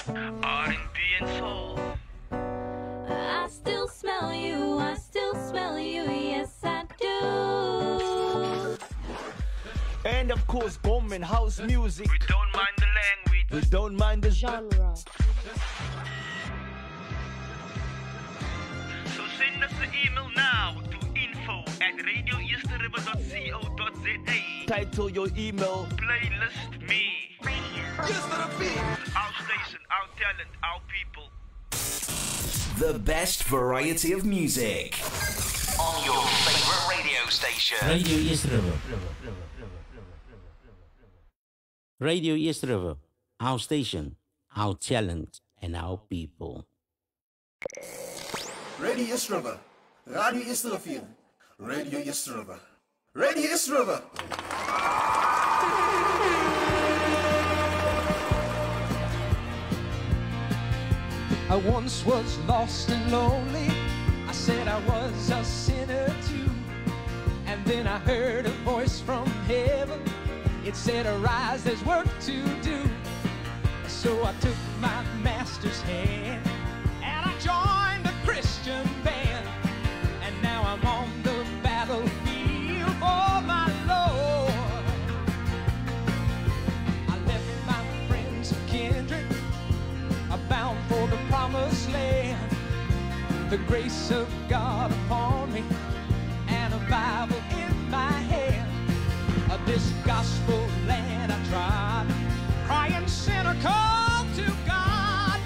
R&B and soul. I still smell you, I still smell you, yes I do. And of course, bomb and house music. We don't mind the language. We don't mind the Genre. So send us the email now to info@radioeasterriver.co.za. Title your email. Playlist me. Yes to the beat. Our station, our talent, our people. The best variety of music on your favorite radio station. Radio East River. Radio East River. Our station, our talent, and our people. Radio East River. Radio East River. Radio East River. Radio East River. I once was lost and lonely. I said I was a sinner too. And then I heard a voice from heaven. It said, arise, there's work to do. So I took my master's hand and I joined a Christian band. And now I'm on the battlefield for my Lord. I left my friends and kindred, bound for the promised land. The grace of God upon me and a Bible in my hand. This gospel land I trod, crying sinner called to God.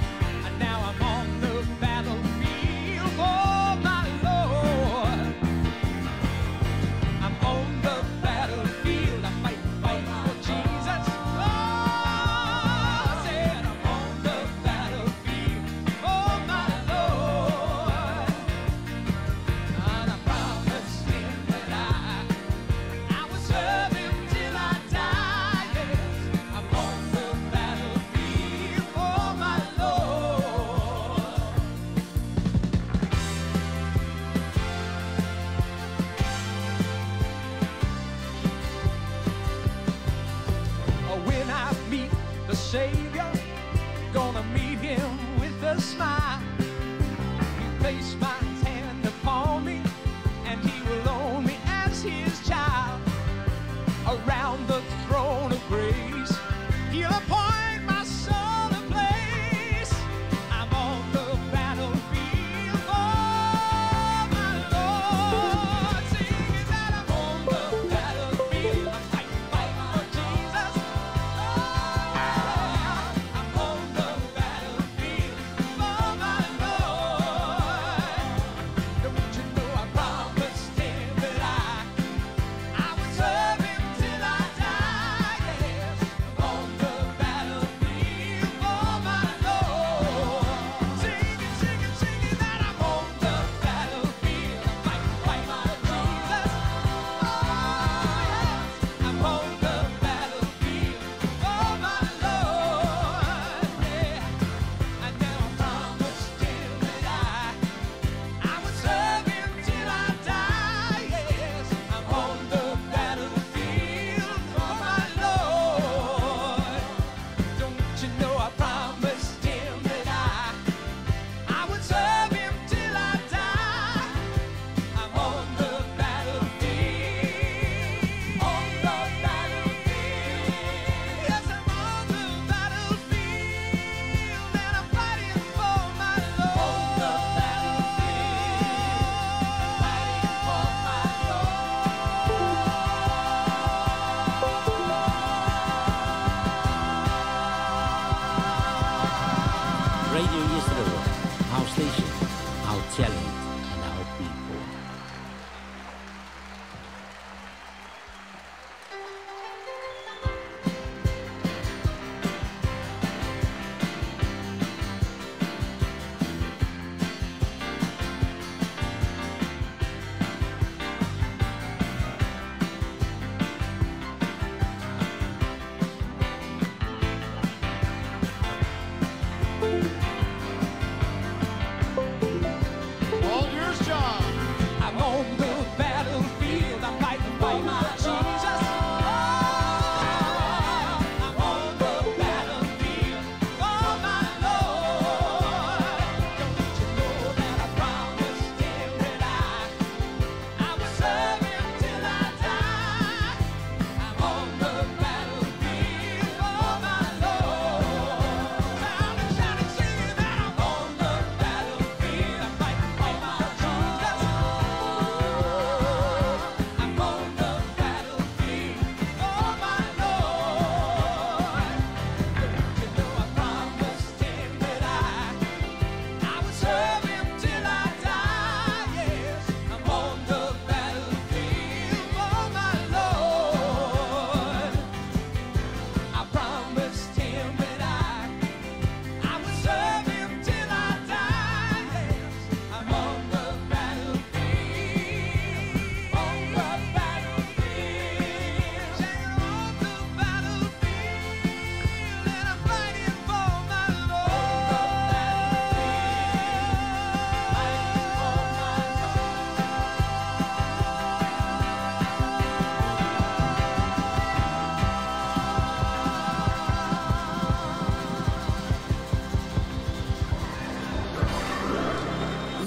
And now I'm on the battlefield for my Lord. I'm on the battlefield, I fight for Jesus. Oh, I said I'm on the battlefield for my Lord. And I promised him that I would serve him till I die. Yes, I'm on the battlefield for my Lord. When I meet the Savior, gonna meet him with a smile. He placed my hand upon me, and he will own me as his child. Around the throne of grace, he'll appoint my soul a place. I'm on the battlefield for my Lord. Singing that I'm on the battlefield. I'm fighting for Jesus. I'm on the battlefield for my Lord. Don't you know I promised him that I would serve him till I die. Yes, I'm on the battlefield for my Lord. Singing, singing, singing that I'm on the battlefield. I'm fighting for Jesus. Oh, yes, I'm on the battlefield for my Lord. Yeah, and now I promised him that I would serve him till I die. Yes, I'm on the battlefield for my Lord. Don't you know I promised him that I would serve him till I die. I'm on the battlefield. On the battlefield. Yes, I'm on the battlefield, and I'm fighting for my Lord. On the battlefield, fighting for my Radio East River. Our station, our talent, and our people. All yours, John. I'm on the battlefield. I'm fighting for my Jesus. I'm on the battlefield for my Lord.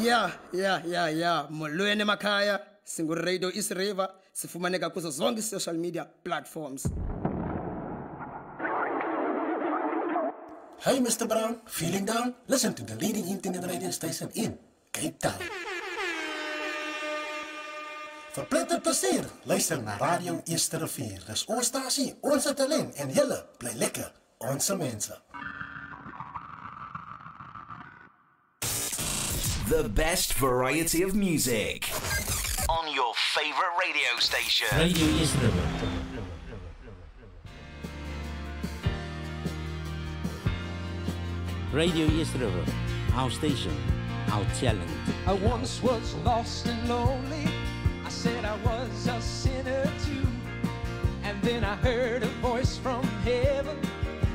ya molweni emakhaya singuradio East River sifumaneka kuzo zonke social media platforms. Hi Mr. Brown, feeling down? Listen to the leading internet radio station in Cape Town. Verpletter plezier, luister naar Radio East Rivier. Dat is onze statie, onze talent en jelle, blij lekker, onze mensen. The best variety of music on your favorite radio station. Radio East River. Radio East River, our station, our talent. I once was lost and lonely. I said I was a sinner too. And then I heard a voice from heaven.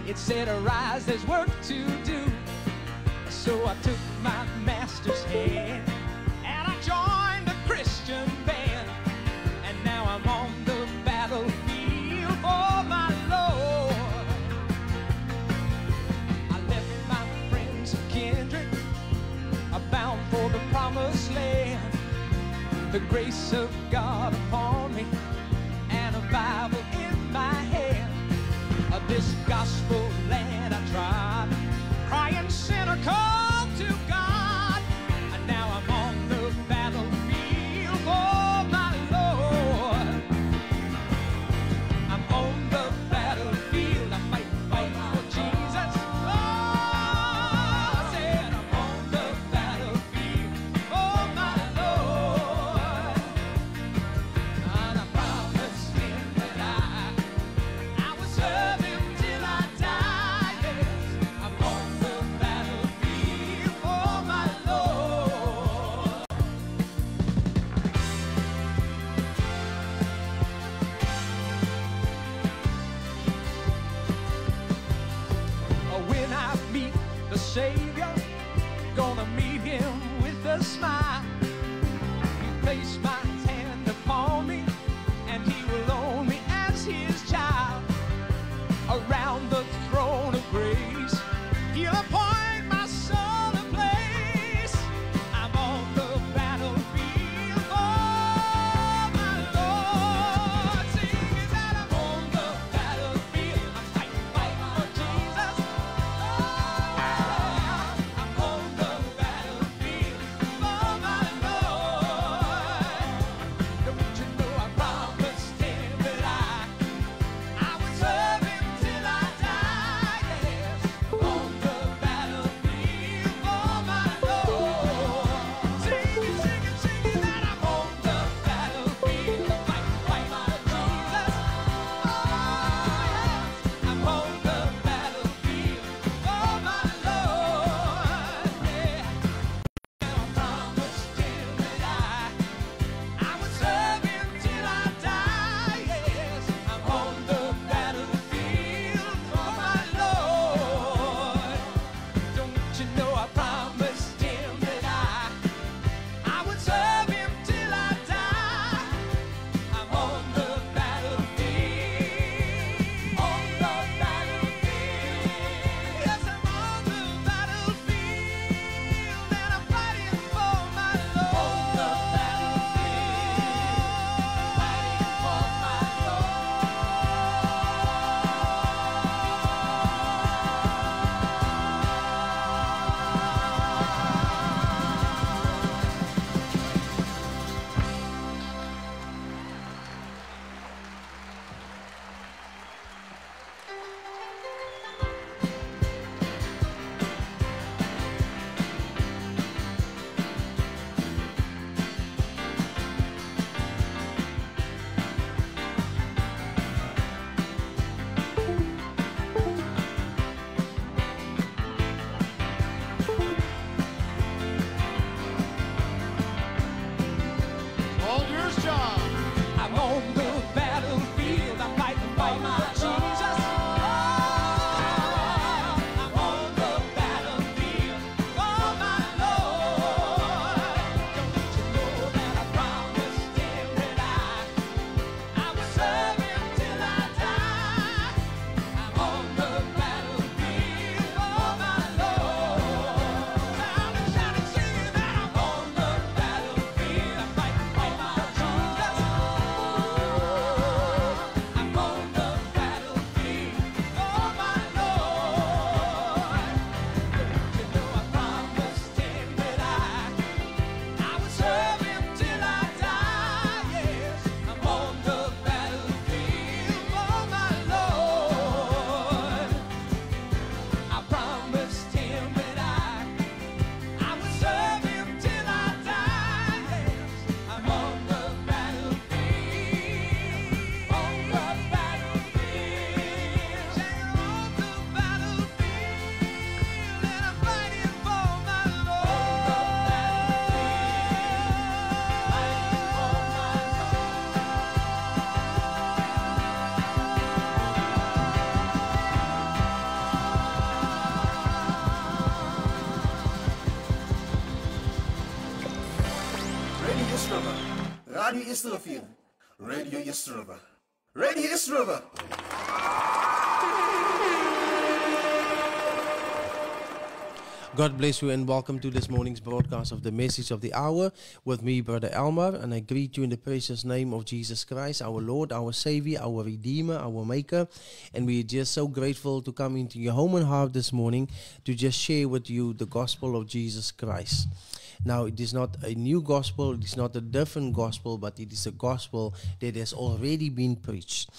It said, arise, there's work to do. So I took my master's hand and I joined a Christian band. And now I'm on the battlefield for my Lord. I left my friends and kindred, bound for the promised land. The grace of God upon me and a Bible in my hand. This gospel land I trod, crying sinner called to God. And now I'm on the battlefield for my Lord. I'm on the battlefield, I fight for Jesus. Oh, I said I'm on the battlefield for my Lord. And I promised him that I would serve him till I die. Yes, I'm on the battlefield for my Lord. When I meet the Savior, gonna meet him with a smile. He placed my hand upon me, and he will own me as his child. Around the throne of grace, he'll appoint my soul a place. I'm on the battlefield for my Lord. Singing that I'm on the battlefield, I'm fighting for Jesus. I'm on the battlefield for my Lord. Radio East River. Radio East River. Radio East River. God bless you and welcome to this morning's broadcast of the Message of the Hour with me, Brother Elmar, and I greet you in the precious name of Jesus Christ, our Lord, our Savior, our Redeemer, our Maker, and we are just so grateful to come into your home and heart this morning to just share with you the gospel of Jesus Christ. Now, it is not a new gospel, it is not a different gospel, but it is a gospel that has already been preached.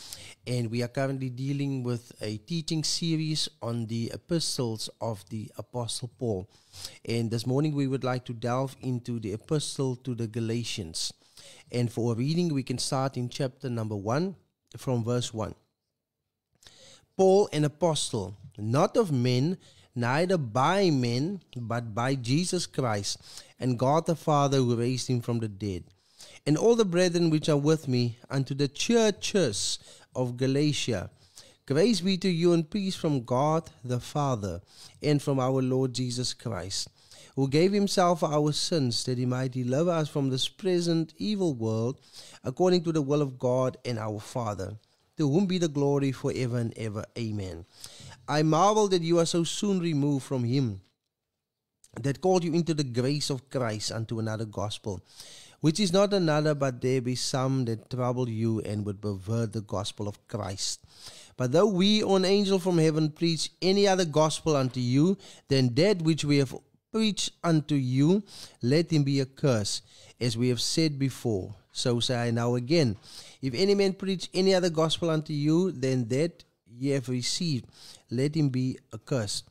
And we are currently dealing with a teaching series on the epistles of the Apostle Paul. And this morning we would like to delve into the epistle to the Galatians. And for a reading, we can start in chapter number 1 from verse 1. Paul, an apostle, not of men, neither by men, but by Jesus Christ, and God the Father who raised him from the dead. And all the brethren which are with me, unto the churches of Galatia, grace be to you and peace from God the Father, and from our Lord Jesus Christ, who gave himself for our sins, that he might deliver us from this present evil world, according to the will of God and our Father, to whom be the glory forever and ever. Amen. I marvel that you are so soon removed from him that called you into the grace of Christ unto another gospel, which is not another, but there be some that trouble you and would pervert the gospel of Christ. But though we or an angel from heaven preach any other gospel unto you than that which we have preached unto you, let him be accursed. As we have said before, so say I now again. If any man preach any other gospel unto you than that ye have received, let him be accursed.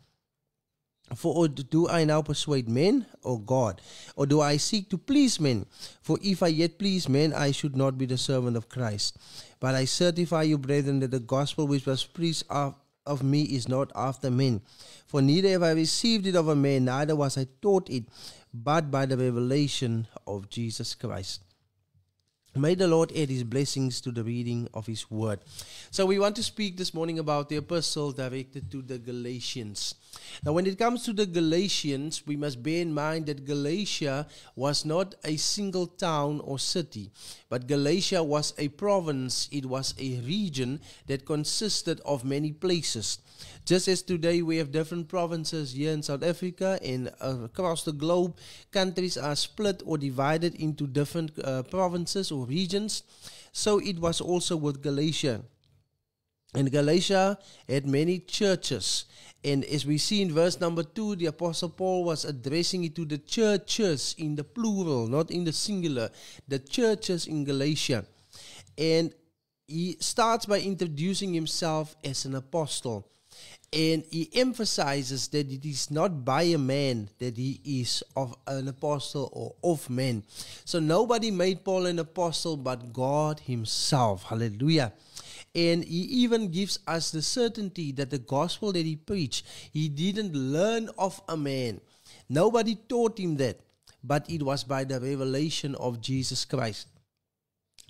For do I now persuade men or God? Or do I seek to please men? For if I yet please men, I should not be the servant of Christ. But I certify you, brethren, that the gospel which was preached of me is not after men. For neither have I received it of a man, neither was I taught it, but by the revelation of Jesus Christ. May the Lord add his blessings to the reading of his word. So we want to speak this morning about the epistle directed to the Galatians. Now when it comes to the Galatians, we must bear in mind that Galatia was not a single town or city, but Galatia was a province, it was a region that consisted of many places. Just as today we have different provinces here in South Africa and across the globe, countries are split or divided into different provinces or regions. So it was also with Galatia. And Galatia had many churches. And as we see in verse number 2, the Apostle Paul was addressing it to the churches in the plural, not in the singular, the churches in Galatia. And he starts by introducing himself as an apostle. And he emphasizes that it is not by a man that he is of an apostle or of men. So nobody made Paul an apostle but God himself. Hallelujah. And he even gives us the certainty that the gospel that he preached, he didn't learn of a man. Nobody taught him that, but it was by the revelation of Jesus Christ.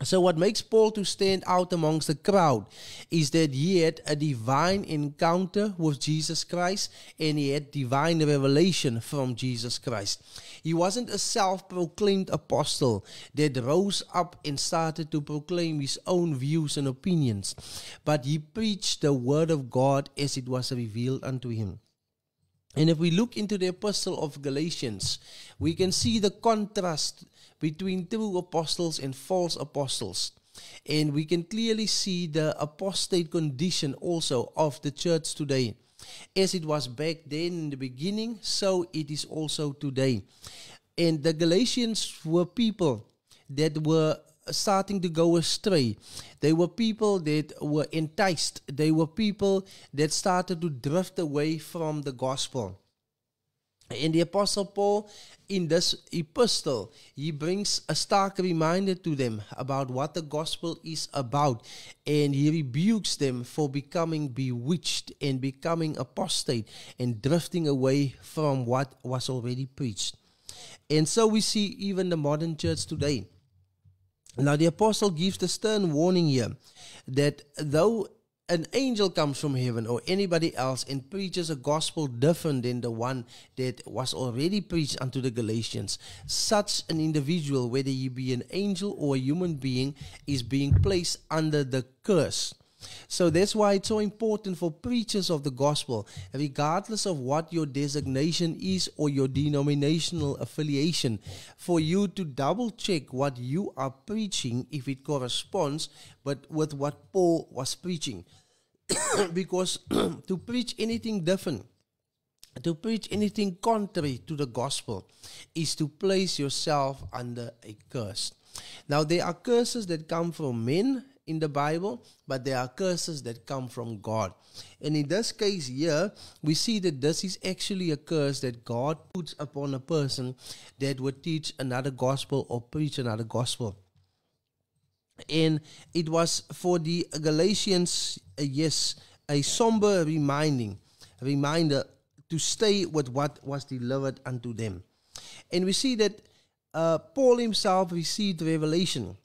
So what makes Paul to stand out amongst the crowd is that he had a divine encounter with Jesus Christ and he had divine revelation from Jesus Christ. He wasn't a self-proclaimed apostle that rose up and started to proclaim his own views and opinions, but he preached the word of God as it was revealed unto him. And if we look into the epistle of Galatians, we can see the contrast between true apostles and false apostles. And we can clearly see the apostate condition also of the church today. As it was back then in the beginning, so it is also today. And the Galatians were people that were starting to go astray. They were people that were enticed. They were people that started to drift away from the gospel. And the Apostle Paul, in this epistle, he brings a stark reminder to them about what the gospel is about. And he rebukes them for becoming bewitched and becoming apostate and drifting away from what was already preached. And so we see even the modern church today. Now the apostle gives the stern warning here that though an angel comes from heaven or anybody else and preaches a gospel different than the one that was already preached unto the Galatians, such an individual, whether he be an angel or a human being, is being placed under the curse. So that's why it's so important for preachers of the gospel, regardless of what your designation is or your denominational affiliation, for you to double check what you are preaching if it corresponds with what Paul was preaching. Because to preach anything different, to preach anything contrary to the gospel, is to place yourself under a curse. Now, there are curses that come from men in the Bible, but there are curses that come from God. And in this case here, we see that this is actually a curse that God puts upon a person that would teach another gospel or preach another gospel. And it was for the Galatians, a somber reminder to stay with what was delivered unto them. And we see that Paul himself received revelation.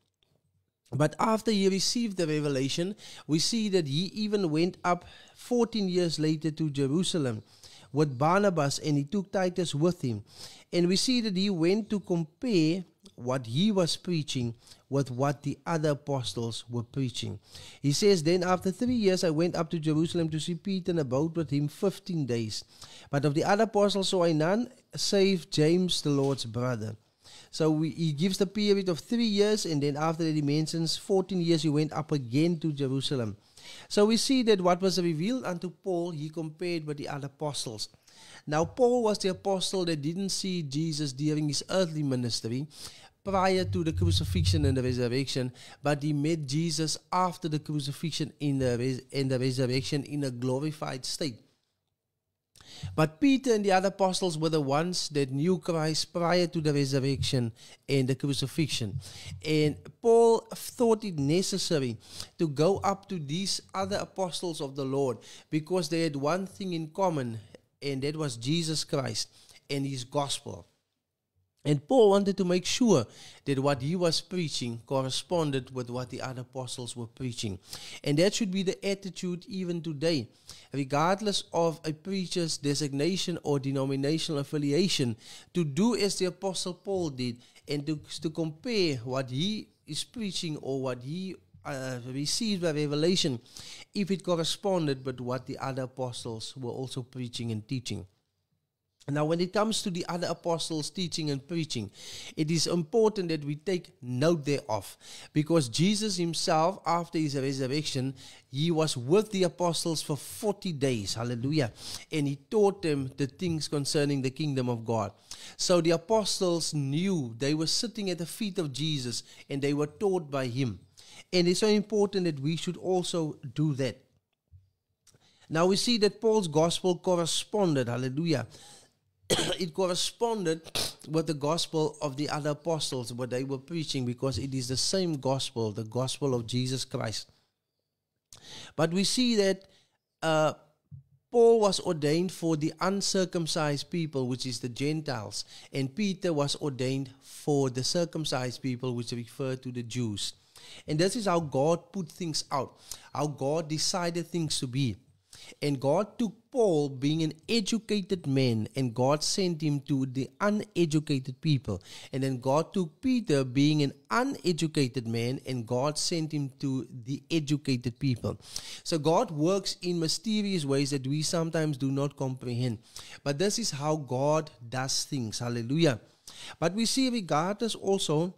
But after he received the revelation, we see that he even went up 14 years later to Jerusalem with Barnabas, and he took Titus with him. And we see that he went to compare what he was preaching with what the other apostles were preaching. He says, then after 3 years I went up to Jerusalem to see Peter and abode with him 15 days. But of the other apostles saw I none, save James the Lord's brother. So he gives the period of 3 years, and then after that he mentions 14 years he went up again to Jerusalem. So we see that what was revealed unto Paul, he compared with the other apostles. Now Paul was the apostle that didn't see Jesus during his earthly ministry, prior to the crucifixion and the resurrection, but he met Jesus after the crucifixion and the resurrection in a glorified state. But Peter and the other apostles were the ones that knew Christ prior to the resurrection and the crucifixion. And Paul thought it necessary to go up to these other apostles of the Lord because they had one thing in common, and that was Jesus Christ and his gospel. And Paul wanted to make sure that what he was preaching corresponded with what the other apostles were preaching. And that should be the attitude even today. Regardless of a preacher's designation or denominational affiliation, to do as the apostle Paul did and to compare what he is preaching or what he received by revelation, if it corresponded with what the other apostles were also preaching and teaching. Now, when it comes to the other apostles teaching and preaching, it is important that we take note thereof, because Jesus himself, after his resurrection, he was with the apostles for 40 days, hallelujah, and he taught them the things concerning the kingdom of God. So the apostles knew, they were sitting at the feet of Jesus and they were taught by him. And it's so important that we should also do that. Now we see that Paul's gospel corresponded, hallelujah, it corresponded with the gospel of the other apostles, what they were preaching, because it is the same gospel, the gospel of Jesus Christ. But we see that Paul was ordained for the uncircumcised people, which is the Gentiles, and Peter was ordained for the circumcised people, which refer to the Jews. And this is how God put things out, how God decided things to be. And God took Paul, being an educated man, and God sent him to the uneducated people. And then God took Peter, being an uneducated man, and God sent him to the educated people. So God works in mysterious ways that we sometimes do not comprehend. But this is how God does things. Hallelujah. But we see, regardless also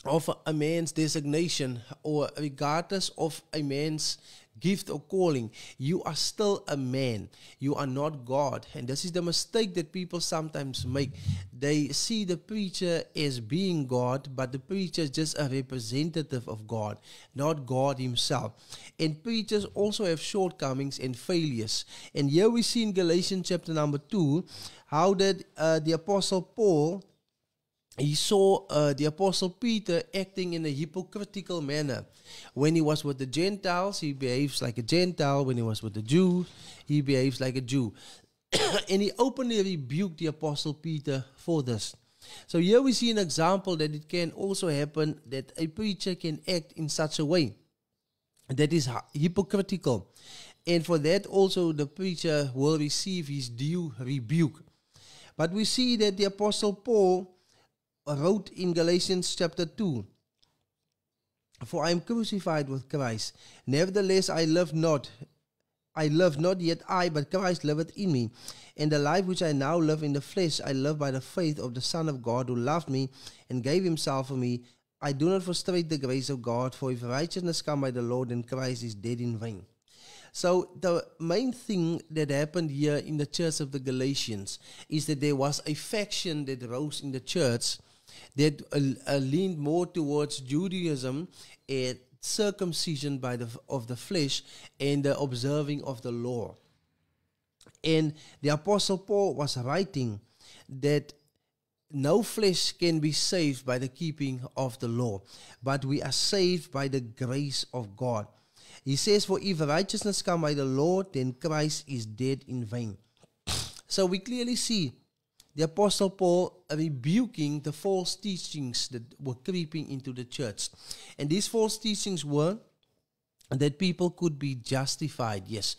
of a man's designation, or regardless of a man's gift or calling, you are still a man. You are not God. And this is the mistake that people sometimes make. They see the preacher as being God, but the preacher is just a representative of God, not God himself. And preachers also have shortcomings and failures. And here we see in Galatians chapter number 2, how that the apostle Paul, he saw the apostle Peter acting in a hypocritical manner. When he was with the Gentiles, he behaves like a Gentile. When he was with the Jews, he behaves like a Jew. And he openly rebuked the apostle Peter for this. So here we see an example that it can also happen that a preacher can act in such a way. that is hypocritical. And for that also the preacher will receive his due rebuke. But we see that the Apostle Paul wrote in Galatians chapter 2, "For I am crucified with Christ. Nevertheless I love not yet I, but Christ liveth in me. And the life which I now live in the flesh, I live by the faith of the Son of God, who loved me and gave himself for me. I do not frustrate the grace of God, for if righteousness come by the Lord, then Christ is dead in vain." So the main thing that happened here in the church of the Galatians is that there was a faction that rose in the church that leaned more towards Judaism and circumcision of the flesh and the observing of the law. And the Apostle Paul was writing that no flesh can be saved by the keeping of the law, but we are saved by the grace of God. He says, "For if righteousness come by the law, then Christ is dead in vain." So we clearly see the Apostle Paul rebuking the false teachings that were creeping into the church. And these false teachings were that people could be justified, yes,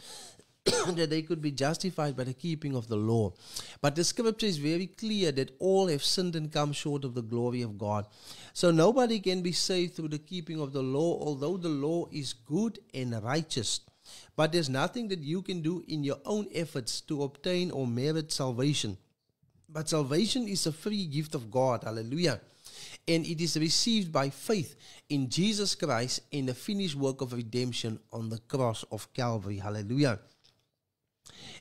that they could be justified by the keeping of the law. But the scripture is very clear that all have sinned and come short of the glory of God. So nobody can be saved through the keeping of the law, although the law is good and righteous. But there's nothing that you can do in your own efforts to obtain or merit salvation. But salvation is a free gift of God, hallelujah. And it is received by faith in Jesus Christ in the finished work of redemption on the cross of Calvary, hallelujah.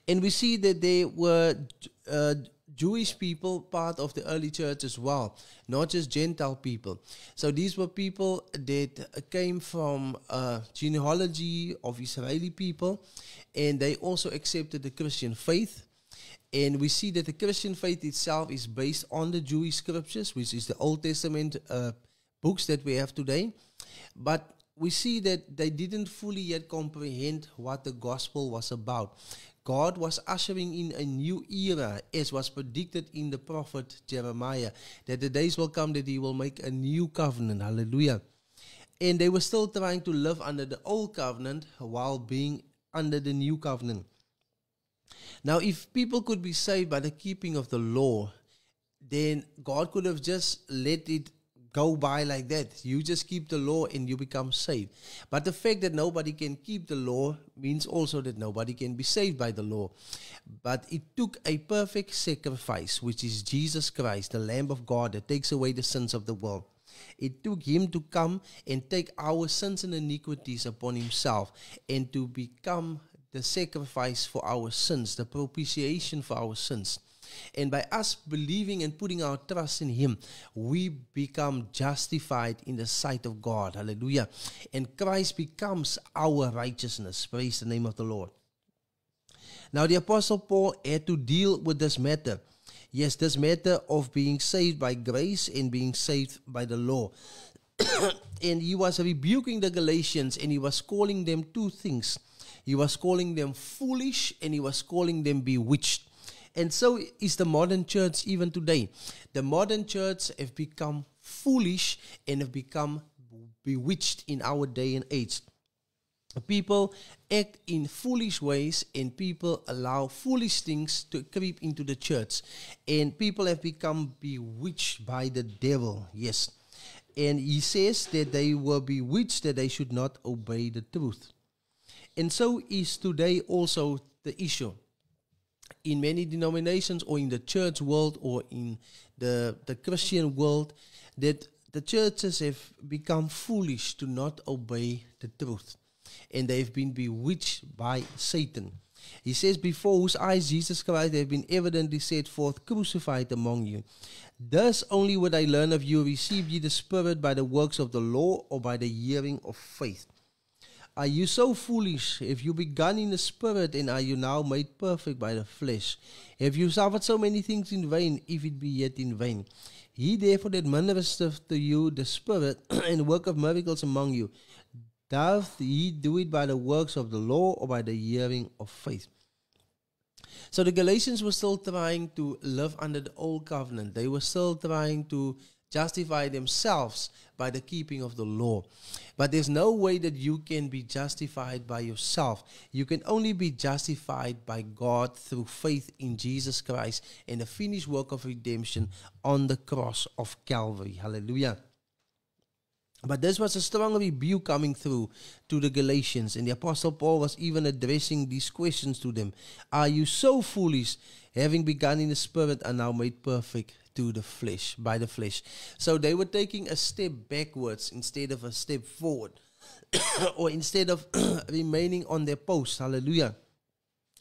And we see that there were Jewish people part of the early church as well, not just Gentile people. So these were people that came from genealogy of Israeli people, and they also accepted the Christian faith. And we see that the Christian faith itself is based on the Jewish scriptures, which is the Old Testament books that we have today. But we see that they didn't fully yet comprehend what the gospel was about. God was ushering in a new era, as was predicted in the prophet Jeremiah, that the days will come that he will make a new covenant. Hallelujah. And they were still trying to live under the old covenant while being under the new covenant. Now, if people could be saved by the keeping of the law, then God could have just let it go by like that. You just keep the law and you become saved. But the fact that nobody can keep the law means also that nobody can be saved by the law. But it took a perfect sacrifice, which is Jesus Christ, the Lamb of God that takes away the sins of the world. It took him to come and take our sins and iniquities upon himself and to become the sacrifice for our sins, the propitiation for our sins. And by us believing and putting our trust in him, we become justified in the sight of God. Hallelujah. And Christ becomes our righteousness. Praise the name of the Lord. Now the Apostle Paul had to deal with this matter. Yes, this matter of being saved by grace and being saved by the law. And he was rebuking the Galatians, and he was calling them two things. He was calling them foolish, and he was calling them bewitched. And so is the modern church even today. The modern church have become foolish and have become bewitched in our day and age. People act in foolish ways, and people allow foolish things to creep into the church. And people have become bewitched by the devil. Yes. And he says that they were bewitched, that they should not obey the truth. And so is today also the issue. In many denominations, or in the church world, or in the Christian world, that the churches have become foolish to not obey the truth. And they've been bewitched by Satan. He says, before whose eyes Jesus Christ have been evidently set forth, crucified among you. Thus only would I learn of you, receive ye the Spirit by the works of the law, or by the hearing of faith. Are you so foolish? Have you begun in the Spirit, and are you now made perfect by the flesh? Have you suffered so many things in vain, if it be yet in vain? He therefore that ministereth to you the Spirit, and work of miracles among you, doth he do it by the works of the law, or by the hearing of faith? So the Galatians were still trying to live under the old covenant. They were still trying to justify themselves by the keeping of the law. But there's no way that you can be justified by yourself. You can only be justified by God through faith in Jesus Christ and the finished work of redemption on the cross of Calvary. Hallelujah. But this was a strong rebuke coming through to the Galatians, and the Apostle Paul was even addressing these questions to them. Are you so foolish, having begun in the Spirit, are now made perfect to the flesh, by the flesh? So they were taking a step backwards instead of a step forward, or instead of remaining on their post. Hallelujah.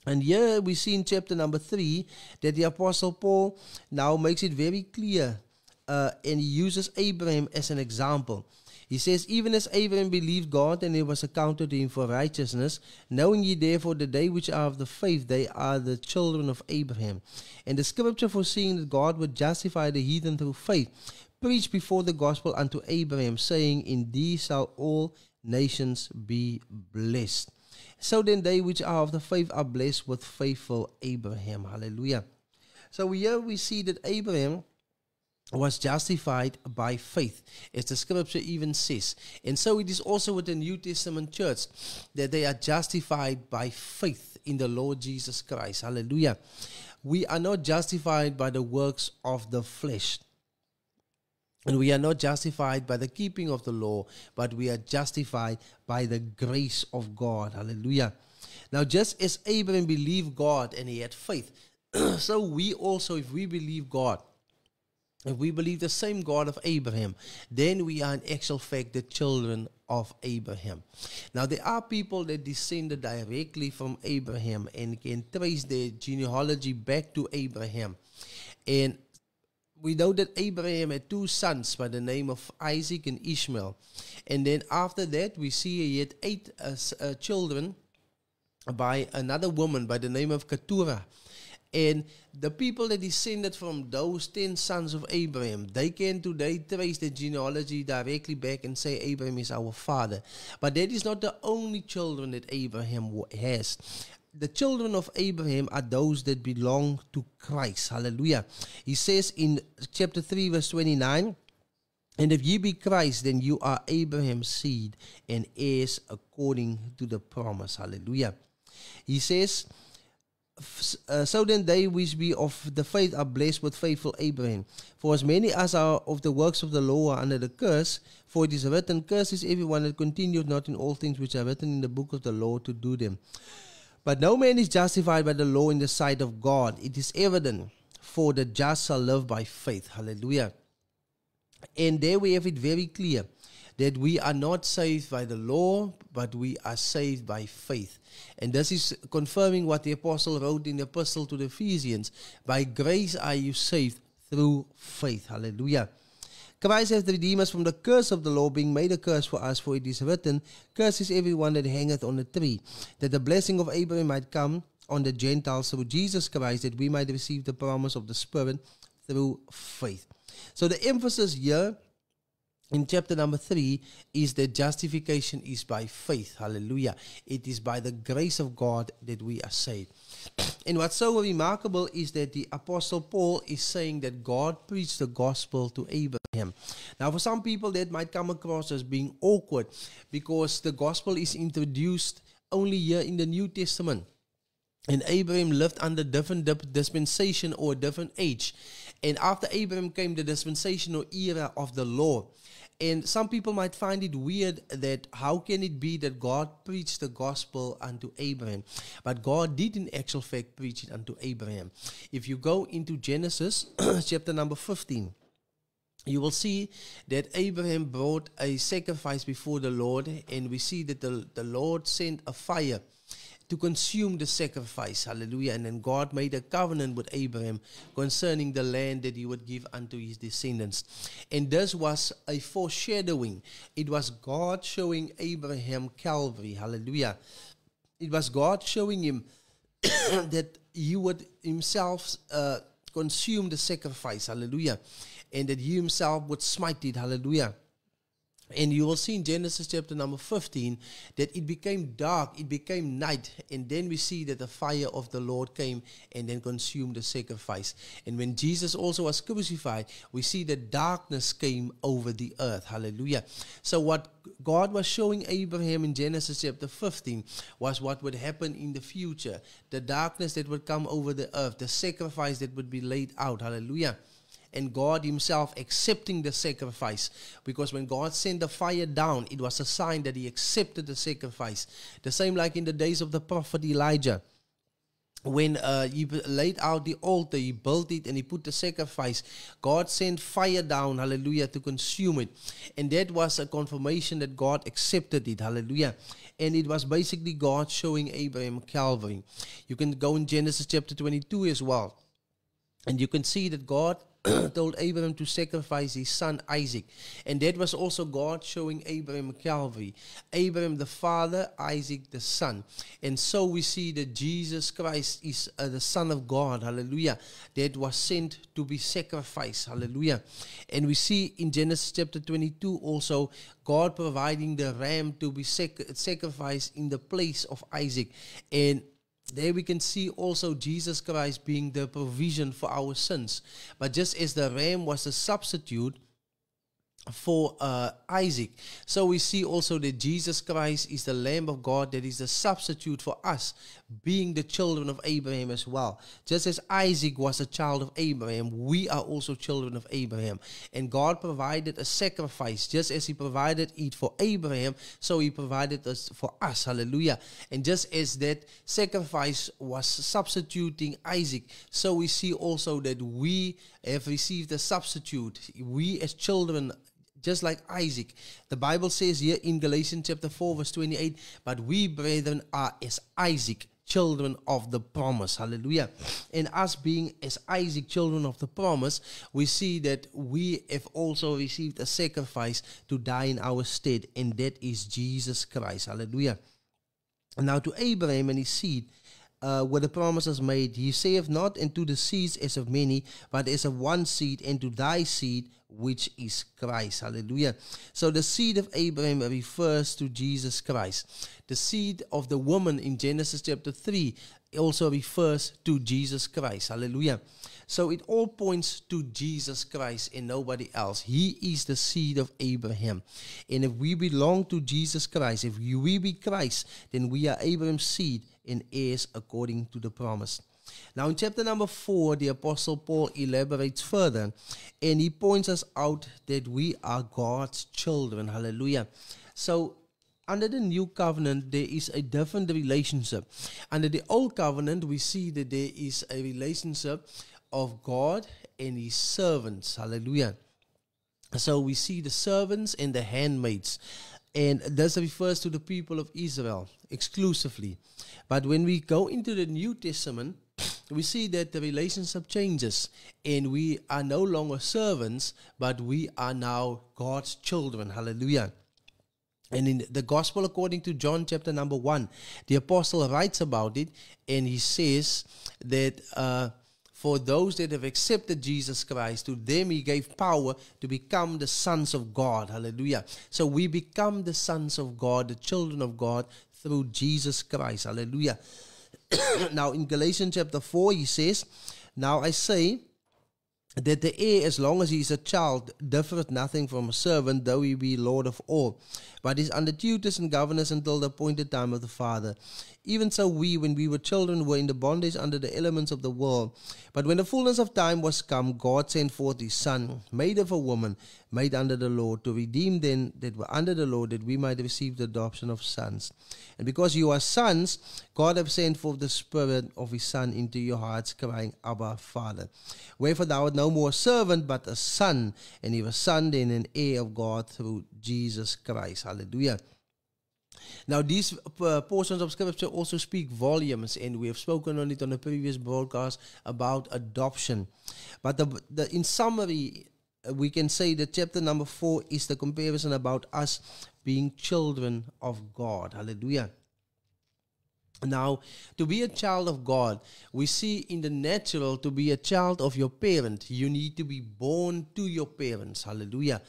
And here we see in chapter number 3 that the Apostle Paul now makes it very clear, and he uses Abraham as an example. He says, even as Abraham believed God, and it was accounted to him for righteousness, knowing ye therefore the day which are of the faith, they are the children of Abraham. And the scripture foreseeing that God would justify the heathen through faith, preached before the gospel unto Abraham, saying, in thee shall all nations be blessed. So then they which are of the faith are blessed with faithful Abraham. Hallelujah. So here we see that Abraham was justified by faith, as the scripture even says. And so it is also with the New Testament church, that they are justified by faith in the Lord Jesus Christ. Hallelujah. We are not justified by the works of the flesh. And we are not justified by the keeping of the law, but we are justified by the grace of God. Hallelujah. Now, just as Abraham believed God and he had faith, so we also, if we believe God, if we believe the same God of Abraham, then we are in actual fact the children of Abraham. Now, there are people that descended directly from Abraham and can trace their genealogy back to Abraham. And we know that Abraham had 2 sons by the name of Isaac and Ishmael. And then after that, we see he had 8 children by another woman by the name of Keturah. And the people that descended from those 10 sons of Abraham, they can today trace the genealogy directly back and say Abraham is our father. But that is not the only children that Abraham has. The children of Abraham are those that belong to Christ. Hallelujah. He says in chapter 3 verse 29, and if ye be Christ, then you are Abraham's seed and heirs according to the promise. Hallelujah. He says, so then they which be of the faith are blessed with faithful Abraham. For as many as are of the works of the law are under the curse, for it is written, cursed is everyone that continueth not in all things which are written in the book of the law to do them. But no man is justified by the law in the sight of God. It is evident, for the just shall live by faith. Hallelujah. And there we have it very clear, that we are not saved by the law, but we are saved by faith. And this is confirming what the apostle wrote in the epistle to the Ephesians. By grace are you saved through faith. Hallelujah. Christ hath redeemed us from the curse of the law, being made a curse for us, for it is written, cursed is everyone that hangeth on a tree, that the blessing of Abraham might come on the Gentiles through Jesus Christ, that we might receive the promise of the Spirit through faith. So the emphasis here in chapter number 3 is that justification is by faith. Hallelujah. It is by the grace of God that we are saved. And what's so remarkable is that the Apostle Paul is saying that God preached the gospel to Abraham. Now, for some people, that might come across as being awkward because the gospel is introduced only here in the New Testament. And Abraham lived under different dispensation or a different age. And after Abraham came the dispensational era of the law. And some people might find it weird that how can it be that God preached the gospel unto Abraham? But God did in actual fact preach it unto Abraham. If you go into Genesis chapter number 15, you will see that Abraham brought a sacrifice before the Lord, and we see that the Lord sent a fire to consume the sacrifice. Hallelujah. And then God made a covenant with Abraham concerning the land that he would give unto his descendants. And this was a foreshadowing. It was God showing Abraham Calvary. Hallelujah. It was God showing him that he would himself consume the sacrifice. Hallelujah. And that he himself would smite it. Hallelujah. And you will see in Genesis chapter number 15 that it became dark, it became night, and then we see that the fire of the Lord came and then consumed the sacrifice. And when Jesus also was crucified, we see that darkness came over the earth. Hallelujah. So what God was showing Abraham in Genesis chapter 15 was what would happen in the future. The darkness that would come over the earth, the sacrifice that would be laid out. Hallelujah. And God himself accepting the sacrifice. Because when God sent the fire down, it was a sign that he accepted the sacrifice. The same like in the days of the prophet Elijah. When he laid out the altar, he built it and he put the sacrifice. God sent fire down, hallelujah, to consume it. And that was a confirmation that God accepted it, hallelujah. And it was basically God showing Abraham Calvary. You can go in Genesis chapter 22 as well. And you can see that God told Abraham to sacrifice his son Isaac. And that was also God showing Abraham Calvary. Abraham the father, Isaac the son. And so we see that Jesus Christ is the Son of God, hallelujah, that was sent to be sacrificed, hallelujah. And we see in Genesis chapter 22 also God providing the ram to be sacrificed in the place of Isaac. And there we can see also Jesus Christ being the provision for our sins. But just as the ram was a substitute for Isaac, so we see also that Jesus Christ is the Lamb of God that is the substitute for us, being the children of Abraham as well. Just as Isaac was a child of Abraham, we are also children of Abraham. And God provided a sacrifice, just as he provided it for Abraham, so he provided it for us, hallelujah. And just as that sacrifice was substituting Isaac, so we see also that we have received a substitute. We as children, just like Isaac. The Bible says here in Galatians chapter 4 verse 28, but we brethren are as Isaac, children of the promise. Hallelujah. And us being as Isaac, children of the promise, we see that we have also received a sacrifice to die in our stead, and that is Jesus Christ. Hallelujah. And now to Abraham and his seed, where the promises made, he saith not unto the seeds as of many, but as of one seed, and to thy seed, which is Christ. Hallelujah. So the seed of Abraham refers to Jesus Christ. The seed of the woman in Genesis chapter 3 also refers to Jesus Christ. Hallelujah. So it all points to Jesus Christ and nobody else. He is the seed of Abraham. And if we belong to Jesus Christ, if we be Christ, then we are Abraham's seed and heirs according to the promise. Now in chapter number 4, the Apostle Paul elaborates further, and he points us out that we are God's children. Hallelujah. So under the new covenant, there is a different relationship. Under the old covenant, we see that there is a relationship of God and his servants. Hallelujah. So we see the servants and the handmaids. And this refers to the people of Israel exclusively. But when we go into the New Testament, we see that the relationship changes, and we are no longer servants, but we are now God's children. Hallelujah. And in the Gospel according to John chapter number 1, the apostle writes about it, and he says that for those that have accepted Jesus Christ, to them he gave power to become the sons of God. Hallelujah. So we become the sons of God, the children of God, through Jesus Christ. Hallelujah. Now in Galatians chapter 4, he says, now I say that the heir, as long as he is a child, differeth nothing from a servant, though he be Lord of all, but is under tutors and governors until the appointed time of the Father. Even so we, when we were children, were in the bondage under the elements of the world. But when the fullness of time was come, God sent forth his Son, made of a woman, made under the law, to redeem them that were under the law, that we might receive the adoption of sons. And because you are sons, God hath sent forth the Spirit of his Son into your hearts, crying, Abba, Father. Wherefore thou art no more a servant, but a son, and if a son, then an heir of God through Jesus Christ. Hallelujah. Now these portions of scripture also speak volumes, and we have spoken on it on the previous broadcast about adoption. But in summary, we can say that chapter number 4 is the comparison about us being children of God. Hallelujah. Now, to be a child of God, we see in the natural, to be a child of your parent, you need to be born to your parents. Hallelujah.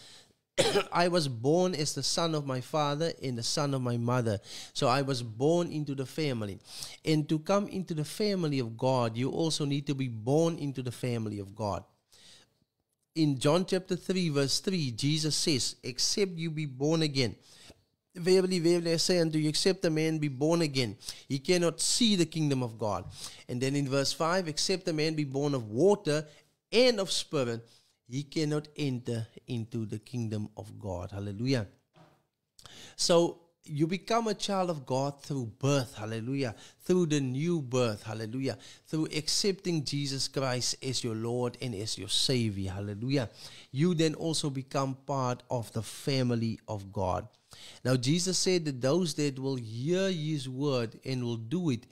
I was born as the son of my father and the son of my mother. So I was born into the family. And to come into the family of God, you also need to be born into the family of God. In John chapter 3, verse 3, Jesus says, except you be born again. Verily, verily, I say unto you, except a man be born again, he cannot see the kingdom of God. And then in verse 5, except a man be born of water and of spirit, he cannot enter into the kingdom of God. Hallelujah. So you become a child of God through birth. Hallelujah. Through the new birth. Hallelujah. Through accepting Jesus Christ as your Lord and as your Savior. Hallelujah. You then also become part of the family of God. Now Jesus said that those that will hear his word and will do it,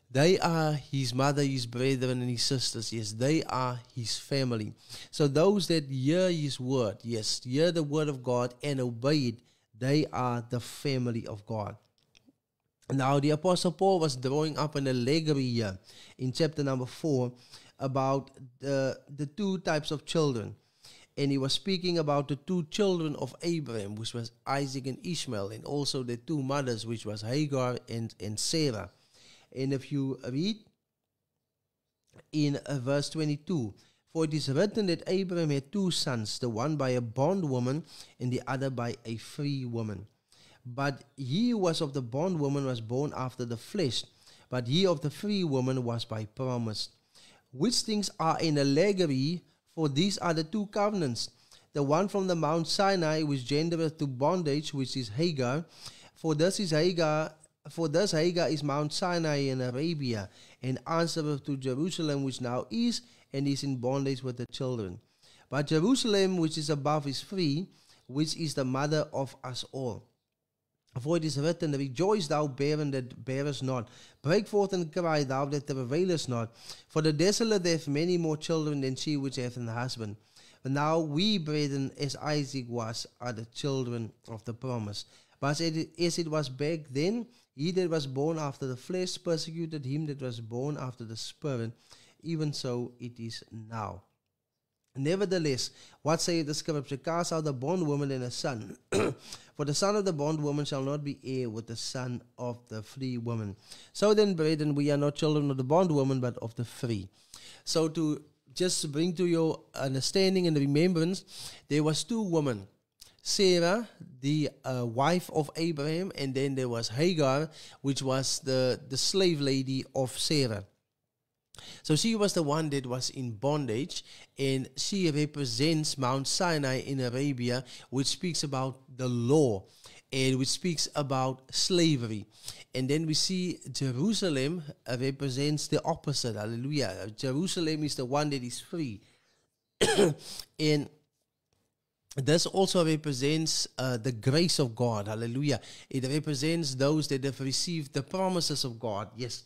they are his mother, his brethren, and his sisters. Yes, they are his family. So those that hear his word, yes, hear the word of God and obey it, they are the family of God. Now the Apostle Paul was drawing up an allegory here in chapter number 4 about the two types of children. And he was speaking about the two children of Abraham, which was Isaac and Ishmael, and also the two mothers, which was Hagar and Sarah. And if you read in verse 22, for it is written that Abraham had two sons, the one by a bondwoman and the other by a free woman. But he who was of the bondwoman was born after the flesh, but he of the free woman was by promise. Which things are an allegory, for these are the two covenants. The one from the Mount Sinai, which gendereth to bondage, which is Hagar. For thus Hagar is Mount Sinai in Arabia, and answereth to Jerusalem, which now is, and is in bondage with the children. But Jerusalem, which is above, is free, which is the mother of us all. For it is written, rejoice thou barren that bearest not, break forth and cry thou that travailest not, for the desolate hath many more children than she which hath an husband. But now we, brethren, as Isaac was, are the children of the promise. But as it was back then, he that was born after the flesh persecuted him that was born after the spirit, even so it is now. Nevertheless, what saith the scripture? Cast out the bondwoman and a son. For the son of the bondwoman shall not be heir with the son of the free woman. So then, brethren, we are not children of the bondwoman, but of the free. So to just bring to your understanding and remembrance, there was two women. Sarah, the wife of Abraham, and then there was Hagar, which was the slave lady of Sarah. So she was the one that was in bondage, and she represents Mount Sinai in Arabia, which speaks about the law and which speaks about slavery. And then we see Jerusalem represents the opposite. Hallelujah. Jerusalem is the one that is free. And this also represents the grace of God. Hallelujah. It represents those that have received the promises of God. Yes.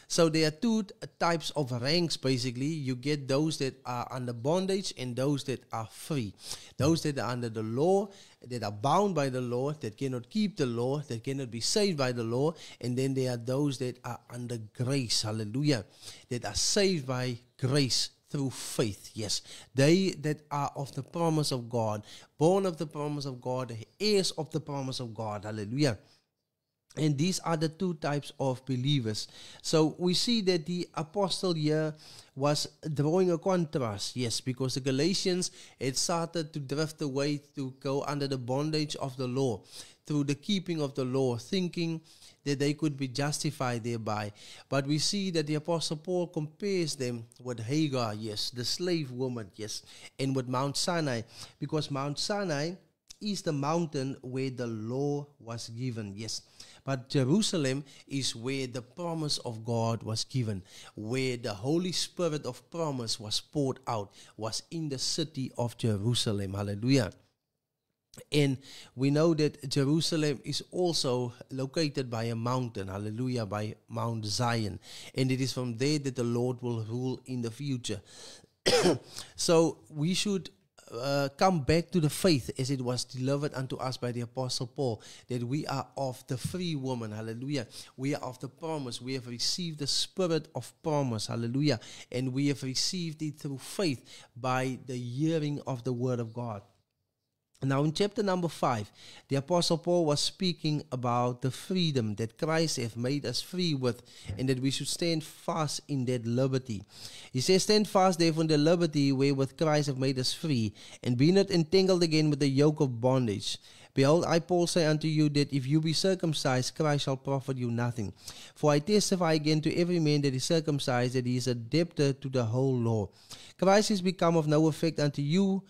So there are two types of ranks, basically. You get those that are under bondage and those that are free. Those that are under the law, that are bound by the law, that cannot keep the law, that cannot be saved by the law. And then there are those that are under grace, hallelujah, that are saved by grace through faith. Yes, they that are of the promise of God, born of the promise of God, heirs of the promise of God, hallelujah. And these are the two types of believers. So we see that the apostle here was drawing a contrast. Yes, because the Galatians had started to drift away to go under the bondage of the law through the keeping of the law, thinking that they could be justified thereby. But we see that the apostle Paul compares them with Hagar, yes, the slave woman, yes, and with Mount Sinai, because Mount Sinai is the mountain where the law was given, yes. But Jerusalem is where the promise of God was given, where the Holy Spirit of promise was poured out, was in the city of Jerusalem. Hallelujah. And we know that Jerusalem is also located by a mountain, hallelujah, by Mount Zion. And it is from there that the Lord will rule in the future. So we should come back to the faith as it was delivered unto us by the Apostle Paul, that we are of the free woman, hallelujah. We are of the promise. We have received the spirit of promise, hallelujah. And we have received it through faith by the hearing of the word of God. Now, in chapter number 5, the Apostle Paul was speaking about the freedom that Christ hath made us free with, and that we should stand fast in that liberty. He says, stand fast therefore in the liberty wherewith Christ hath made us free, and be not entangled again with the yoke of bondage. Behold, I, Paul, say unto you that if you be circumcised, Christ shall profit you nothing. For I testify again to every man that is circumcised, that he is a debtor to the whole law. Christ is become of no effect unto you.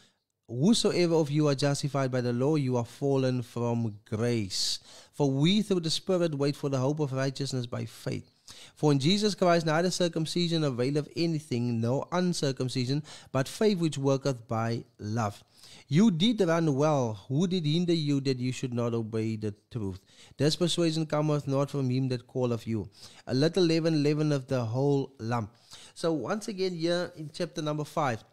Whosoever of you are justified by the law, you are fallen from grace. For we through the Spirit wait for the hope of righteousness by faith. For in Jesus Christ neither circumcision availeth anything, nor uncircumcision, but faith which worketh by love. You did run well. Who did hinder you that you should not obey the truth? This persuasion cometh not from him that calleth you. A little leaven leaveneth the whole lump. So once again here in chapter number 5,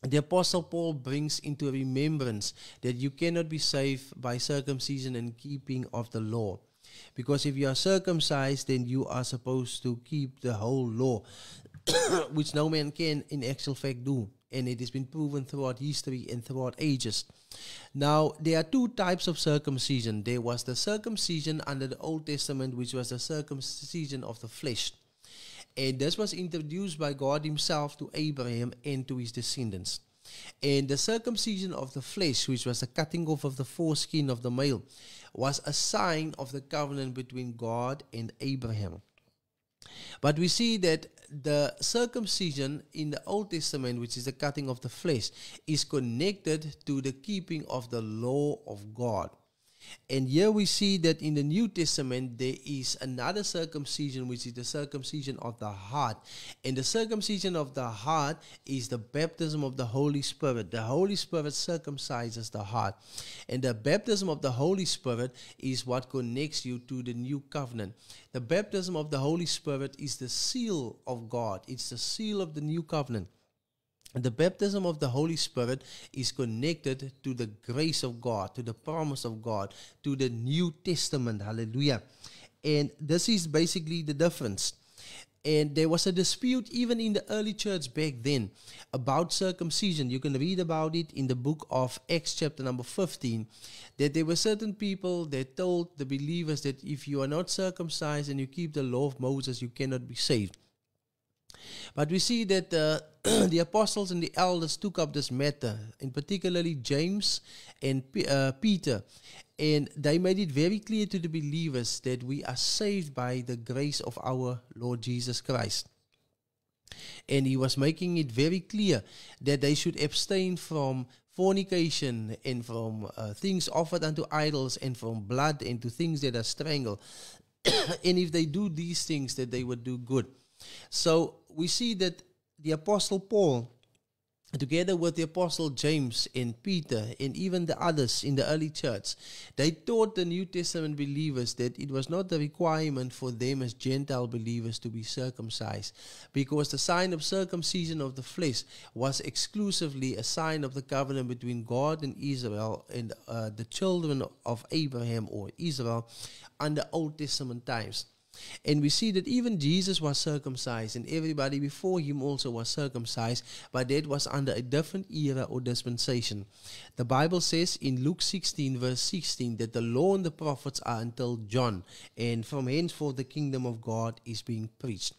the Apostle Paul brings into remembrance that you cannot be saved by circumcision and keeping of the law. Because if you are circumcised, then you are supposed to keep the whole law, which no man can in actual fact do. And it has been proven throughout history and throughout ages. Now, there are two types of circumcision. There was the circumcision under the Old Testament, which was the circumcision of the flesh. And this was introduced by God himself to Abraham and to his descendants. And the circumcision of the flesh, which was the cutting off of the foreskin of the male, was a sign of the covenant between God and Abraham. But we see that the circumcision in the Old Testament, which is the cutting of the flesh, is connected to the keeping of the law of God. And here we see that in the New Testament there is another circumcision, which is the circumcision of the heart. And the circumcision of the heart is the baptism of the Holy Spirit. The Holy Spirit circumcises the heart. And the baptism of the Holy Spirit is what connects you to the new covenant. The baptism of the Holy Spirit is the seal of God. It's the seal of the new covenant. The baptism of the Holy Spirit is connected to the grace of God, to the promise of God, to the New Testament. Hallelujah. And this is basically the difference. And there was a dispute even in the early church back then about circumcision. You can read about it in the book of Acts chapter number 15, that there were certain people that told the believers that if you are not circumcised and you keep the law of Moses, you cannot be saved. But we see that the apostles and the elders took up this matter, and particularly James and Peter, and they made it very clear to the believers that we are saved by the grace of our Lord Jesus Christ. And he was making it very clear that they should abstain from fornication and from things offered unto idols and from blood and to things that are strangled. And if they do these things, that they would do good. So we see that the Apostle Paul, together with the Apostle James and Peter and even the others in the early church, they taught the New Testament believers that it was not the requirement for them as Gentile believers to be circumcised, because the sign of circumcision of the flesh was exclusively a sign of the covenant between God and Israel and the children of Abraham or Israel under Old Testament times. And we see that even Jesus was circumcised, and everybody before him also was circumcised, but that was under a different era or dispensation. The Bible says in Luke 16 verse 16 that the law and the prophets are until John, and from henceforth the kingdom of God is being preached.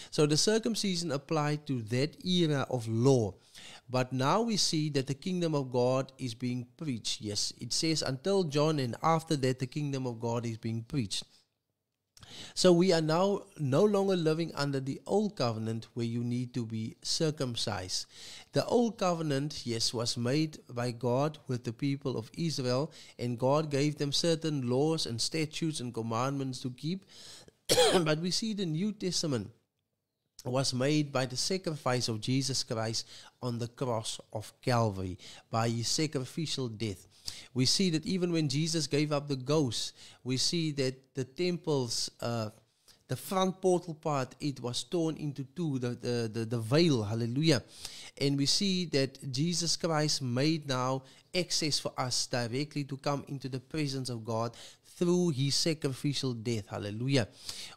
So the circumcision applied to that era of law. But now we see that the kingdom of God is being preached. Yes, it says until John, and after that the kingdom of God is being preached. So we are now no longer living under the old covenant where you need to be circumcised. The old covenant, yes, was made by God with the people of Israel, and God gave them certain laws and statutes and commandments to keep. But we see the New Testament was made by the sacrifice of Jesus Christ on the cross of Calvary, by his sacrificial death. We see that even when Jesus gave up the ghost, we see that the temple's, the front portal part, it was torn into two, the veil, hallelujah. And we see that Jesus Christ made now access for us directly to come into the presence of God through his sacrificial death, hallelujah.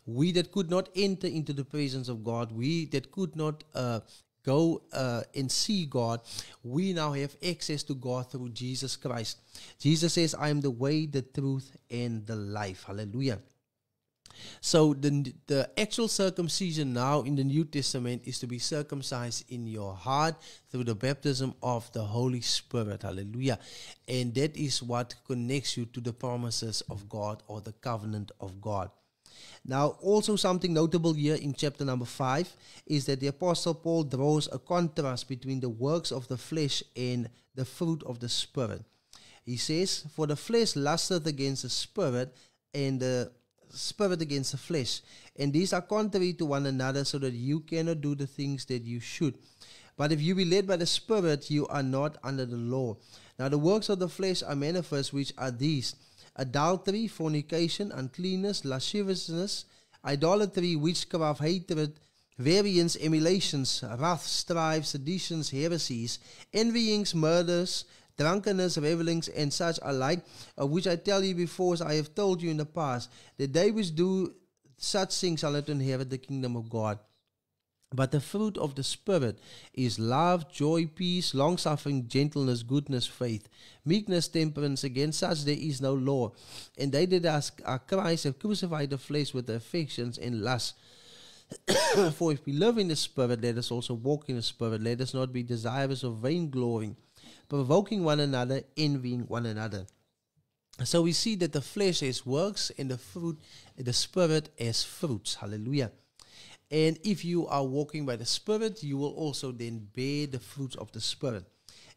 We that could not enter into the presence of God, we that could not go and see God, we now have access to God through Jesus Christ. Jesus says, I am the way, the truth, and the life. Hallelujah. So the actual circumcision now in the New Testament is to be circumcised in your heart through the baptism of the Holy Spirit. Hallelujah. And that is what connects you to the promises of God or the covenant of God. Now, also something notable here in chapter number 5 is that the Apostle Paul draws a contrast between the works of the flesh and the fruit of the Spirit. He says, for the flesh lusteth against the Spirit, and the Spirit against the flesh. And these are contrary to one another, so that you cannot do the things that you should. But if you be led by the Spirit, you are not under the law. Now the works of the flesh are manifest, which are these: adultery, fornication, uncleanness, lasciviousness, idolatry, witchcraft, hatred, variance, emulations, wrath, strife, seditions, heresies, envyings, murders, drunkenness, revellings, and such alike, of which I tell you before, as I have told you in the past, that they which do such things shall not inherit the kingdom of God. But the fruit of the Spirit is love, joy, peace, long-suffering, gentleness, goodness, faith, meekness, temperance. Against such there is no law. And they that are Christ have crucified the flesh with the affections and lusts. For if we live in the Spirit, let us also walk in the Spirit. Let us not be desirous of vainglory, provoking one another, envying one another. So we see that the flesh has works and the fruit, the Spirit has fruits. Hallelujah. And if you are walking by the Spirit, you will also then bear the fruits of the Spirit.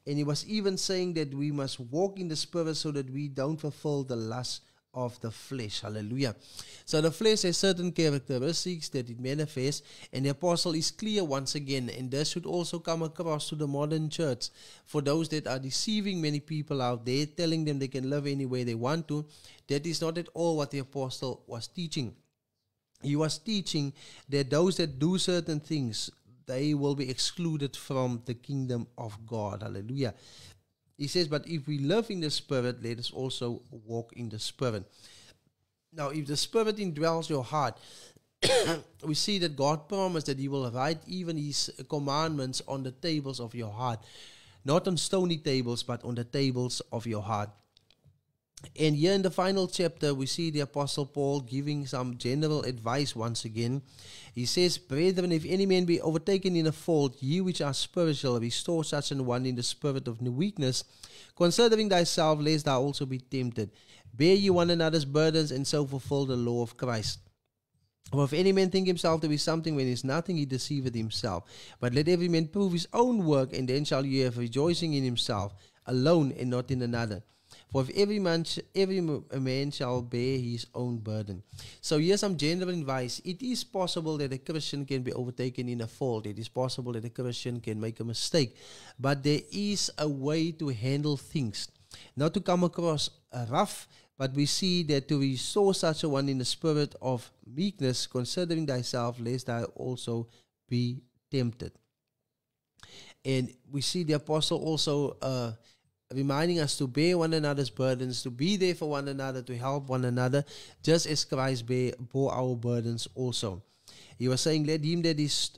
And he was even saying that we must walk in the Spirit so that we don't fulfill the lust of the flesh. Hallelujah. So the flesh has certain characteristics that it manifests, and the apostle is clear once again, and this should also come across to the modern church. For those that are deceiving many people out there, telling them they can live any way they want to, that is not at all what the apostle was teaching. He was teaching that those that do certain things, they will be excluded from the kingdom of God. Hallelujah. He says, but if we live in the Spirit, let us also walk in the Spirit. Now, if the Spirit indwells your heart, we see that God promised that he will write even his commandments on the tables of your heart. Not on stony tables, but on the tables of your heart. And here in the final chapter, we see the Apostle Paul giving some general advice once again. He says, brethren, if any man be overtaken in a fault, ye which are spiritual, restore such an one in the spirit of weakness, considering thyself, lest thou also be tempted. Bear ye one another's burdens, and so fulfill the law of Christ. For if any man think himself to be something when he is nothing, he deceiveth himself. But let every man prove his own work, and then shall ye have rejoicing in himself, alone and not in another. For if every man shall bear his own burden. So here's some general advice. It is possible that a Christian can be overtaken in a fault. It is possible that a Christian can make a mistake. But there is a way to handle things. Not to come across rough, but we see that to restore such a one in the spirit of meekness, considering thyself, lest thou also be tempted. And we see the apostle also reminding us to bear one another's burdens, to be there for one another, to help one another, just as Christ bore our burdens also. He was saying, let him that is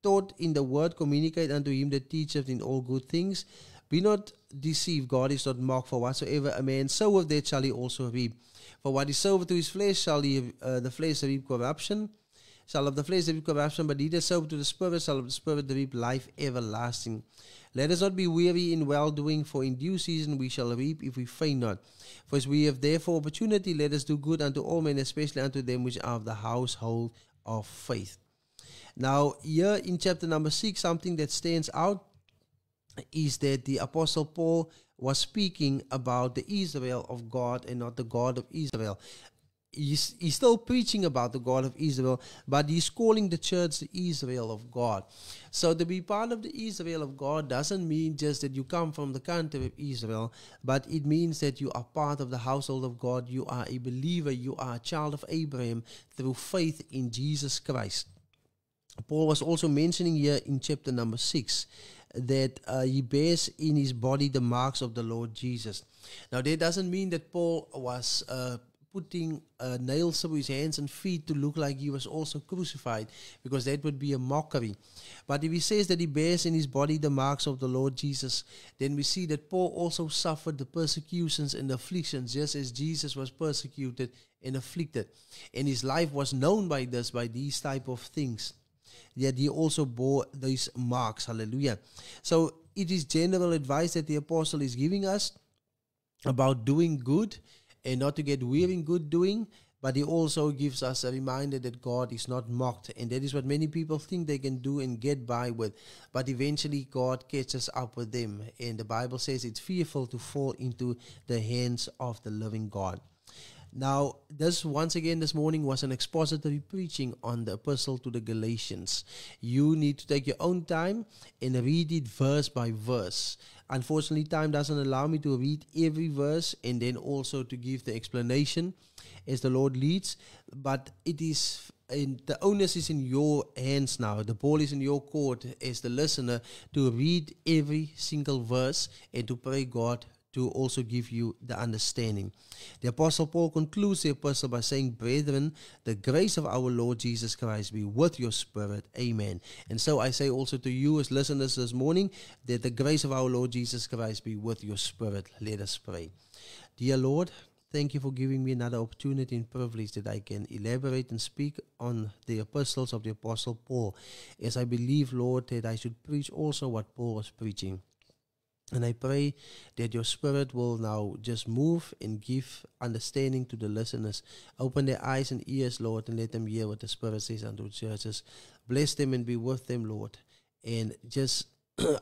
taught in the word communicate unto him that teacheth in all good things. Be not deceived, God is not mocked, for whatsoever a man soweth, that shall he also reap. For what he soweth to his flesh shall the flesh reap corruption, shall of the flesh reap corruption, but he that soweth to the Spirit shall of the Spirit reap life everlasting. Let us not be weary in well-doing, for in due season we shall reap if we faint not. For as we have therefore opportunity, let us do good unto all men, especially unto them which are of the household of faith. Now, here in chapter number 6, something that stands out is that the Apostle Paul was speaking about the Israel of God and not the God of Israel. He's still preaching about the God of Israel, but he's calling the church the Israel of God. So to be part of the Israel of God doesn't mean just that you come from the country of Israel, but it means that you are part of the household of God. You are a believer. You are a child of Abraham through faith in Jesus Christ. Paul was also mentioning here in chapter number 6 that he bears in his body the marks of the Lord Jesus. Now, that doesn't mean that Paul was putting nails through his hands and feet to look like he was also crucified, because that would be a mockery. But if he says that he bears in his body the marks of the Lord Jesus, then we see that Paul also suffered the persecutions and afflictions, just as Jesus was persecuted and afflicted. And his life was known by these type of things. Yet he also bore these marks. Hallelujah. So it is general advice that the apostle is giving us about doing good and not to get weary in good doing. But he also gives us a reminder that God is not mocked. And that is what many people think they can do and get by with. But eventually God catches up with them. And the Bible says it's fearful to fall into the hands of the living God. Now, this morning was an expository preaching on the epistle to the Galatians. You need to take your own time and read it verse by verse. Unfortunately, time doesn't allow me to read every verse and then also to give the explanation as the Lord leads. But it is, the onus is in your hands now. The ball is in your court as the listener to read every single verse and to pray God to also give you the understanding. The Apostle Paul concludes the epistle by saying, "Brethren, the grace of our Lord Jesus Christ be with your spirit." Amen. And so I say also to you as listeners this morning, that the grace of our Lord Jesus Christ be with your spirit. Let us pray. Dear Lord, thank you for giving me another opportunity and privilege that I can elaborate and speak on the epistles of the Apostle Paul, as I believe, Lord, that I should preach also what Paul was preaching. And I pray that your spirit will now just move and give understanding to the listeners. Open their eyes and ears, Lord, and let them hear what the Spirit says unto churches. Bless them and be with them, Lord. And just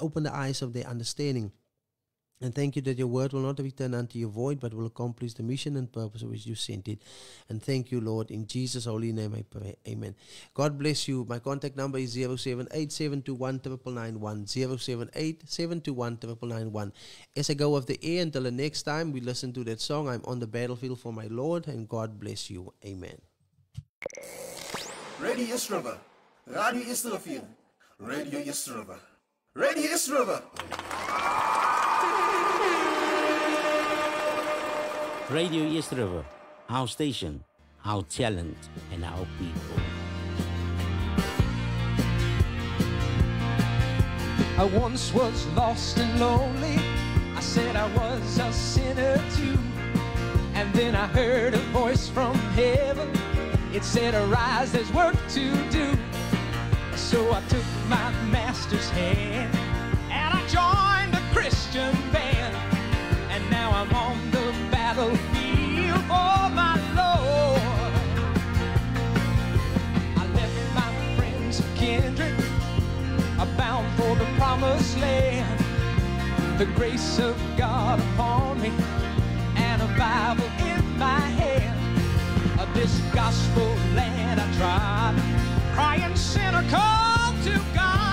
open the eyes of their understanding. And thank you that your word will not return unto you void, but will accomplish the mission and purpose of which you sent it. And thank you, Lord. In Jesus' holy name I pray. Amen. God bless you. My contact number is 078-721-9991. 078-721-9991. As I go off the air until the next time we listen to that song, I'm on the battlefield for my Lord, and God bless you. Amen. Radio East River. Radio East River. Radio East River. Radio East River. Radio East River, our station, our talent, and our people. I once was lost and lonely. I said I was a sinner too. And then I heard a voice from heaven. It said, "Arise, there's work to do." So I took my master's hand and I joined a Christian band. And now I'm on the battlefield for my Lord. I left my friends and kindred, bound for the promised land. The grace of God upon me and a Bible in my hand. This gospel land I tried, crying sinner, call to God.